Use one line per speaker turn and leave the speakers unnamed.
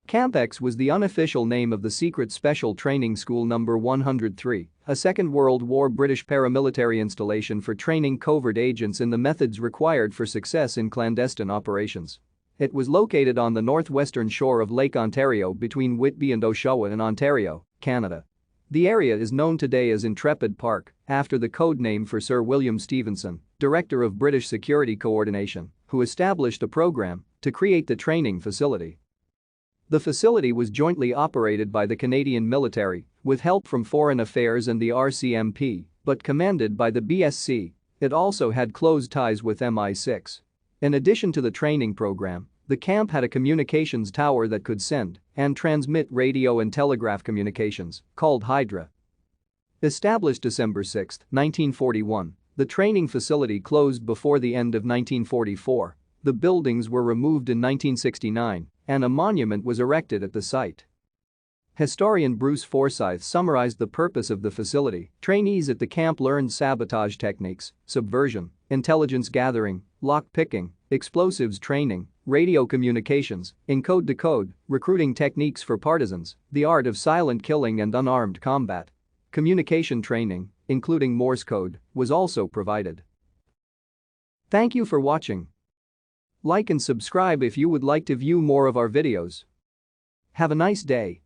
Camp X was the unofficial name of the secret special training school number 103, a Second World War British paramilitary installation for training covert agents in the methods required for success in clandestine operations. It was located on the northwestern shore of Lake Ontario between Whitby and Oshawa in Ontario, Canada. The area is known today as Intrepid Park, after the code name for Sir William Stephenson, director of British Security Co-ordination, who established a program to create the training facility. The facility was jointly operated by the Canadian military, with help from Foreign Affairs and the RCMP, but commanded by the BSC. It also had close ties with MI6. In addition to the training program, the camp had a communications tower that could send and transmit radio and telegraph communications, called Hydra. Established December 6, 1941, the training facility closed before the end of 1944. The buildings were removed in 1969, and a monument was erected at the site. Historian Bruce Forsyth summarized the purpose of the facility. Trainees at the camp learned sabotage techniques, subversion, intelligence gathering, lock-picking, explosives training, radio communications, encode-decode, recruiting techniques for partisans, the art of silent killing and unarmed combat. Communication training, including Morse code, was also provided. Thank you for watching. Like and subscribe if you would like to view more of our videos. Have a nice day.